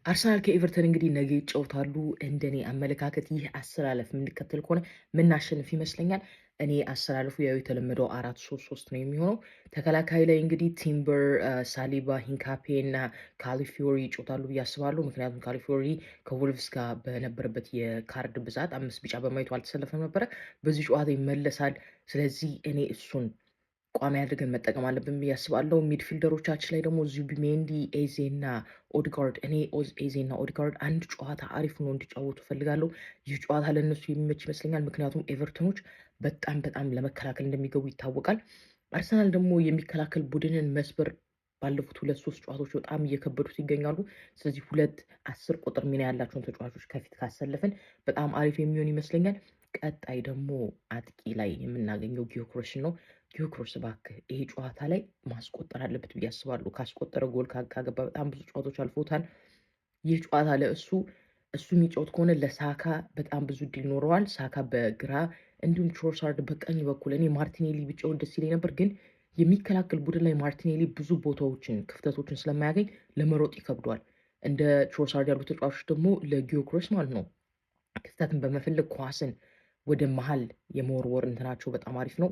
አርሰናል ከኤቨርተን እንግዲህ ነገ ይጫወታሉ። እንደኔ አመለካከት ይህ አሰላለፍ የምንከተል ከሆነ ምናሸንፍ ይመስለኛል። እኔ አሰላለፉ ያው የተለመደው 4-3-3 ነው የሚሆነው። ተከላካይ ላይ እንግዲህ ቲምበር፣ ሳሊባ፣ ሂንካፔ እና ካሊፊዮሪ ይጫወታሉ ብዬ አስባለሁ። ምክንያቱም ካሊፊዮሪ ከወልቭስ ጋር በነበረበት የካርድ ብዛት 5 ቢጫ በማየቱ አልተሰለፈም ነበረ። በዚህ ጨዋታ ይመለሳል። ስለዚህ እኔ እሱን ቋሚ አድርገን መጠቀም አለብን ብዬ አስባለሁ። ሚድፊልደሮቻችን ላይ ደግሞ ዙቢሜንዲ፣ ኤዜ እና ኦድጋርድ እኔ ኤዜ እና ኦድጋርድ አንድ ጨዋታ አሪፍ ነው እንዲጫወቱ ፈልጋለሁ። ይህ ጨዋታ ለእነሱ የሚመች ይመስለኛል። ምክንያቱም ኤቨርተኖች በጣም ለመከላከል እንደሚገቡ ይታወቃል። አርሰናል ደግሞ የሚከላከል ቡድንን መስበር ባለፉት 2-3 ጨዋታዎች በጣም እየከበዱት ይገኛሉ። ስለዚህ 10 ቁጥር ሚና ያላቸውን ተጫዋቾች ከፊት ካሰለፍን በጣም አሪፍ የሚሆን ይመስለኛል። ቀጣይ ደግሞ አጥቂ ላይ የምናገኘው ጊዮክሮስን ነው። ጊዮክሮስ እባክህ ይሄ ጨዋታ ላይ ማስቆጠር አለበት ብዬ አስባለሁ። ካስቆጠረ ጎል ካገባ በጣም ብዙ ጨዋታዎች አልፎታል። ይህ ጨዋታ እሱ የሚጫወት ከሆነ ለሳካ በጣም ብዙ እድል ይኖረዋል። ሳካ በግራ እንዲሁም ትሮሳርድ በቀኝ በኩል እኔ ማርቲኔሊ ቢጫወት ደስ ይለኝ ነበር፣ ግን የሚከላከል ቡድን ላይ ማርቲኔሊ ብዙ ቦታዎችን ክፍተቶችን ስለማያገኝ ለመሮጥ ይከብዷል። እንደ ትሮሳርድ ያሉ ተጫዋቾች ደግሞ ለጊዮክሮስ ማለት ነው ክፍተትን በመፈለግ ኳስን ወደ መሀል የመወርወር እንትናቸው በጣም አሪፍ ነው።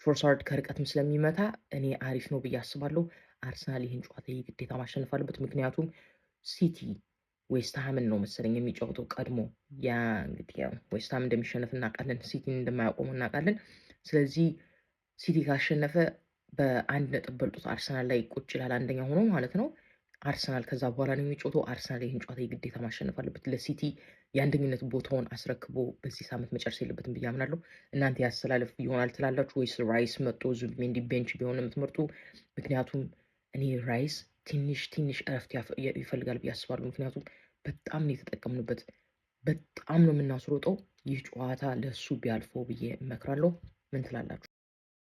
ትሮሳርድ ከርቀትም ስለሚመታ እኔ አሪፍ ነው ብዬ አስባለሁ። አርሰናል ይህን ጨዋታ ግዴታ ማሸነፍ አለበት። ምክንያቱም ሲቲ ዌስትሃምን ነው መሰለኝ የሚጫወተው ቀድሞ። ያ እንግዲህ ዌስትሃም እንደሚሸነፍ እናውቃለን፣ ሲቲን እንደማያቆሙ እናውቃለን። ስለዚህ ሲቲ ካሸነፈ በ1 ነጥብ በልጦት አርሰናል ላይ ቁጭ ይላል፣ አንደኛ ሆኖ ማለት ነው። አርሰናል ከዛ በኋላ ነው የሚጫወተው። አርሰናል ይህን ጨዋታ የግዴታ ማሸነፍ አለበት። ለሲቲ የአንደኝነት ቦታውን አስረክቦ በዚህ ሳምንት መጨረስ የለበትም ብዬ አምናለሁ። እናንተ ያሰላለፍ ይሆናል ትላላችሁ ወይስ ራይስ መጥቶ ዙቢሜንዲ ቤንች ቢሆን የምትመርጡ? ምክንያቱም እኔ ራይስ ትንሽ እረፍት ይፈልጋል ብዬ አስባለሁ። ምክንያቱም በጣም ነው የተጠቀምንበት፣ በጣም ነው የምናስሮጠው። ይህ ጨዋታ ለሱ ቢያልፈው ብዬ እመክራለሁ። ምን ትላላችሁ?